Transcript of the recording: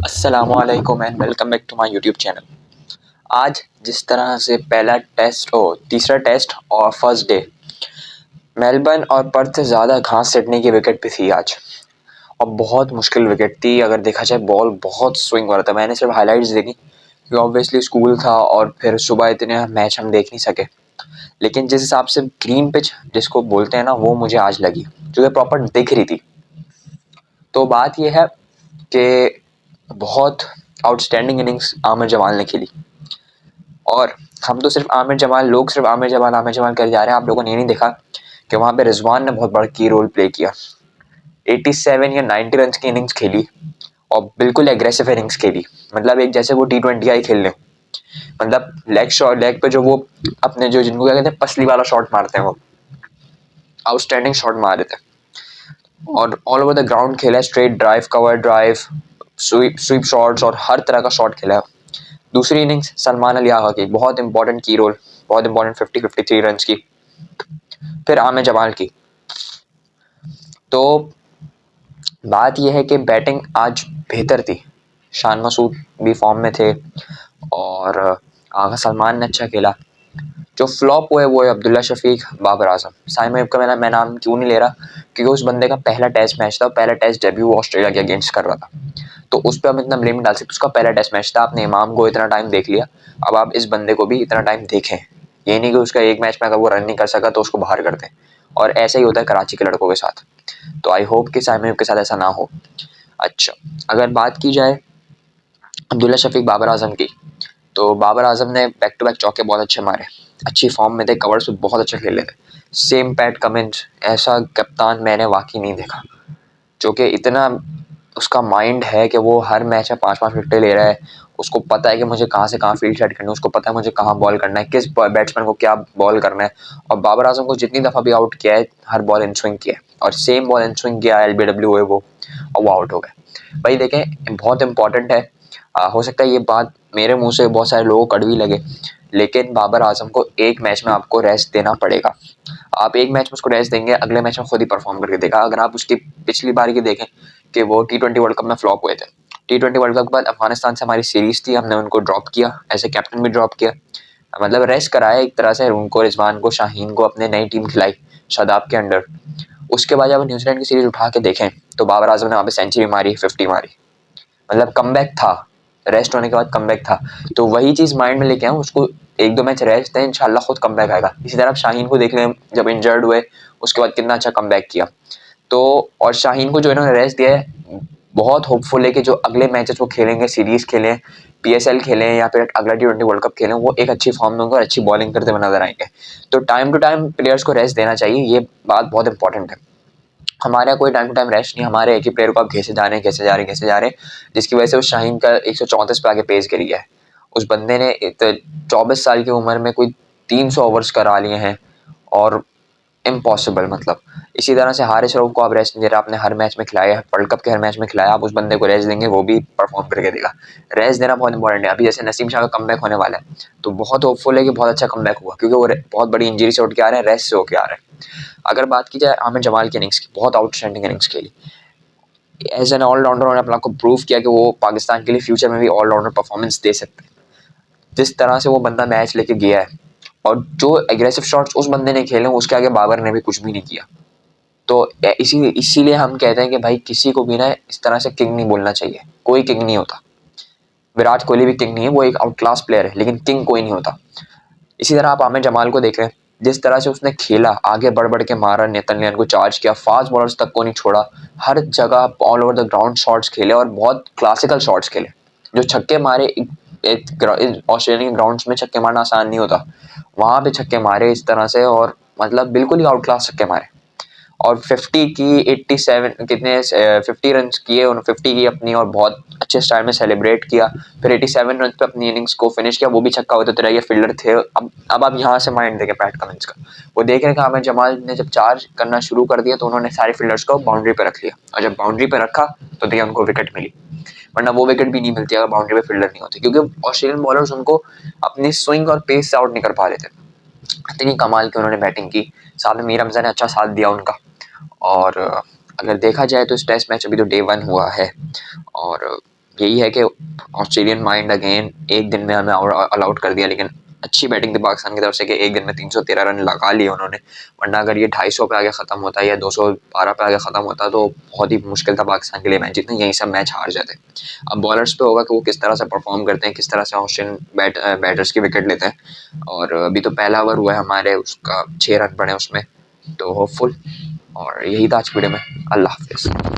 अस्सलामुअलैकुम and welcome back to my YouTube channel. आज जिस तरह से पहला टेस्ट तीसरा टेस्ट और फर्स्ट डे मेलबर्न और पर्थ से ज़्यादा घास सिडनी की विकेट पे थी आज, और बहुत मुश्किल विकेट थी। अगर देखा जाए बॉल बहुत स्विंग हो रहा था। मैंने सिर्फ हाइलाइट्स देखी क्योंकि ऑब्वियसली स्कूल था और फिर सुबह इतने मैच हम देख नहीं सके, लेकिन जिस हिसाब से ग्रीन पिच जिसको बोलते हैं ना, वो मुझे आज लगी जो कि प्रॉपर दिख रही थी। तो बात यह है कि बहुत आउटस्टैंडिंग इनिंग्स आमिर जमाल ने खेली, और हम तो सिर्फ आमिर जमाल आमिर जमाल कर जा रहे हैं। आप लोगों ने ये नहीं देखा कि वहाँ पे रिजवान ने बहुत बड़ा की रोल प्ले किया। 87 या 90 रन की इनिंग्स खेली और बिल्कुल एग्रेसिव इनिंग्स खेली। मतलब एक जैसे वो T20 आई खेल रहे, मतलब लेग पे जो वो अपने जो जिनको क्या कहते हैं पसली वाला शॉट मारते हैं, वो आउटस्टैंडिंग शॉट मार रहे थे। और ऑल ओवर द ग्राउंड खेला, straight drive, cover drive, sweep shots और हर तरह का शॉट खेला। दूसरी इनिंग्स सलमान अली आगा की बहुत इंपॉर्टेंट की रोल, बहुत इंपॉर्टेंट 53 रन की। फिर आमिर जमाल की। तो बात यह है कि बैटिंग आज बेहतर थी। शान मसूद भी फॉर्म में थे और आगा सलमान ने अच्छा खेला। जो फ्लॉप हुए वो है अब्दुल्ला शफीक, बाबर आजम। साइम अयूब का मैं नाम क्यों नहीं ले रहा, क्योंकि उस बंदे का पहला टेस्ट मैच था, पहला टेस्ट डेब्यू ऑस्ट्रेलिया के अगेंस्ट कर रहा था, तो उस पर हम इतना ब्लेम डाल सकते। उसका पहला टेस्ट मैच था, आपने इमाम को इतना टाइम देख लिया, अब आप इस बंदे को भी इतना टाइम देखें। ये नहीं कि उसका एक मैच में अगर वो रन नहीं कर सका तो उसको बाहर कर दें। और ऐसा ही होता है कराची के लड़कों के साथ। तो आई होप कि साइम अयूब के साथ ऐसा ना हो। अच्छा, अगर बात की जाए अब्दुल्ला शफीक बाबर आजम की, तो बाबर आजम ने बैक टू बैक चौके बहुत अच्छे मारे, अच्छी फॉर्म में थे, कवर्स बहुत अच्छे खेले थे। सेम पैट कमिंस, ऐसा कप्तान मैंने वाकई नहीं देखा जो कि इतना उसका माइंड है कि वो हर मैच में 5-5 विकेटें ले रहा है। उसको पता है कि मुझे कहाँ से कहाँ फील्ड सेट करनी है, उसको पता है मुझे कहाँ बॉल करना है, किस बैट्समैन को क्या बॉल करना है। और बाबर आजम को जितनी दफ़ा भी आउट किया है, हर बॉल इन स्विंग किया है, और सेम बॉल इन स्विंग किया, LBW हुए वो, और वो आउट हो गए। भाई देखें, बहुत इंपॉर्टेंट है। हो सकता है ये बात मेरे मुंह से बहुत सारे लोगों को कड़वी लगे, लेकिन बाबर आजम को एक मैच में आपको रेस्ट देना पड़ेगा। आप एक मैच में उसको रेस्ट देंगे, अगले मैच में खुद ही परफॉर्म करके देखा। अगर आप उसकी पिछली बार की देखें कि वो T20 वर्ल्ड कप में फ्लॉप हुए थे। T20 वर्ल्ड कप के बाद अफगानिस्तान से हमारी सीरीज थी, हमने उनको ड्रॉप किया, ऐसे कैप्टन भी ड्रॉप किया, मतलब रेस्ट कराया एक तरह से उनको, रिजवान को, शाहीन को, अपने नई टीम खिलाई शादाब के अंडर। उसके बाद जब न्यूजीलैंड की सीरीज उठा के देखें तो बाबर आजम ने वहाँ पे सेंचुरी मारी, 50 मारी, मतलब कमबैक था, रेस्ट होने के बाद कमबैक था। तो वही चीज़ माइंड में लेके आऊँ, उसको 1-2 मैच रेस्ट दें, इंशाल्लाह खुद कमबैक आएगा। इसी तरह आप शाहीन को देख लें, जब इंजर्ड हुए उसके बाद कितना अच्छा कमबैक किया। तो और शाहीन को जो इन्होंने रेस्ट दिया है, बहुत होपफुल है कि जो अगले मैचेस वो खेलेंगे, सीरीज खेलें, PSL खेलें या फिर अगला T20 वर्ल्ड कप खेलें, वो एक अच्छी फॉर्म में होंगे और अच्छी बॉलिंग करते हुए नजर आएंगे। तो टाइम टू टाइम प्लेयर्स को रेस्ट देना चाहिए, ये बात बहुत इंपॉर्टेंट है। हमारे यहाँ कोई टाइम टू टाइम रेस्ट नहीं, हमारे एक ही प्लेयर को आप घिसे जा रहे हैं, जिसकी वजह से उस शाहीन का 134 पे आगे पेस गिर गया है। उस बंदे ने 24 साल की उम्र में कोई 300 ओवर्स करा लिए हैं, और इम्पॉसिबल, मतलब इसी तरह से हारिस रऊफ को आप रेस्ट नहीं दे रहे, आपने हर मैच में खिलाया, वर्ल्ड कप के हर मैच में खिलाया, आप उस बंदे को रेस्ट देंगे वो भी परफॉर्म करके देगा। रेस्ट देना बहुत इंपॉर्टेंट है। अभी जैसे नसीम शाह का कमबैक होने वाला है, तो बहुत होपफुल है कि बहुत अच्छा कमबैक हुआ, क्योंकि वो बहुत बड़ी इंजरी से उठ के आ रहे हैं, रेस्ट से होके आ रहे हैं। अगर बात की जाए आमिर जमाल की इनिंग्स की, बहुत आउटस्टैंडिंग इनिंग्स खेली। एज एन ऑलराउंडर उन्होंने अपने आपको प्रूव किया कि वो पाकिस्तान के लिए फ्यूचर में भी ऑलराउंडर परफॉर्मेंस दे सकते हैं। जिस तरह से वो बंदा मैच लेके गया है, और जो एग्रेसिव शॉट्स उस बंदे ने खेले, उसके आगे बाबर ने भी कुछ भी नहीं किया। तो इसीलिए हम कहते हैं कि भाई किसी को भी ना इस तरह से किंग नहीं बोलना चाहिए। कोई किंग नहीं होता। विराट कोहली भी किंग नहीं है, वो एक आउट क्लास प्लेयर है, लेकिन किंग कोई नहीं होता। इसी तरह आप आमिर जमाल को देखें, जिस तरह से उसने खेला, आगे बढ़ बढ़ के मारा, नेतनयाहू को चार्ज किया, फास्ट बॉलर्स तक को नहीं छोड़ा, हर जगह all over the ground shots खेले, और बहुत क्लासिकल शॉट्स खेले। जो छक्के मारे, ऑस्ट्रेलियन ग्राउंड्स में छक्के मारना आसान नहीं होता, वहां पे छक्के मारे इस तरह से, और मतलब बिल्कुल ही आउट क्लास छक्के मारे। और 50 की 87 कितने 50 रन किए, उन्होंने 50 की अपनी, और बहुत अच्छे स्टाइल में सेलिब्रेट किया। फिर 87 रन पे अपनी इनिंग्स को फिनिश किया, वो भी छक्का होते तो रह फील्डर थे। अब आप यहाँ से माइंड देखें पैट कमिंस का, वो देख रहे हैं कि आमिर जमाल ने जब चार्ज करना शुरू कर दिया तो उन्होंने सारे फील्डर्स को बाउंड्री पे रख लिया, और जब बाउंड्री पे रखा तो देखिए उनको विकेट मिली, वरना वो विकेट भी नहीं मिलती अगर बाउंड्री पे फील्डर नहीं होते, क्योंकि ऑस्ट्रेलियन बॉलर्स उनको अपनी स्विंग और पेस से आउट नहीं कर पा रहे थे। इतनी कमाल की उन्होंने बैटिंग की, साथ में मीर हमजा ने अच्छा साथ दिया उनका। और अगर देखा जाए तो इस टेस्ट मैच अभी तो डे 1 हुआ है, और यही है कि ऑस्ट्रेलियन माइंड अगेन एक दिन में हमें ऑल आउट कर दिया, लेकिन अच्छी बैटिंग थी पाकिस्तान की तरफ से कि एक दिन में 313 रन लगा लिए उन्होंने। वरना अगर ये 250 पे आगे ख़त्म होता या 212 पे आगे ख़त्म होता तो बहुत ही मुश्किल था पाकिस्तान के लिए मैच जीतना, यही सब मैच हार जाते। अब बॉलर्स पे होगा कि वो किस तरह से परफॉर्म करते हैं, किस तरह से ऑस्ट्रेलियन बैटर्स की विकेट लेते हैं। और अभी तो पहला ओवर हुआ है हमारे, उसका 6 रन पड़े उसमें, तो होपफुल। और यही था आज की वीडियो में। अल्लाह हाफिज़।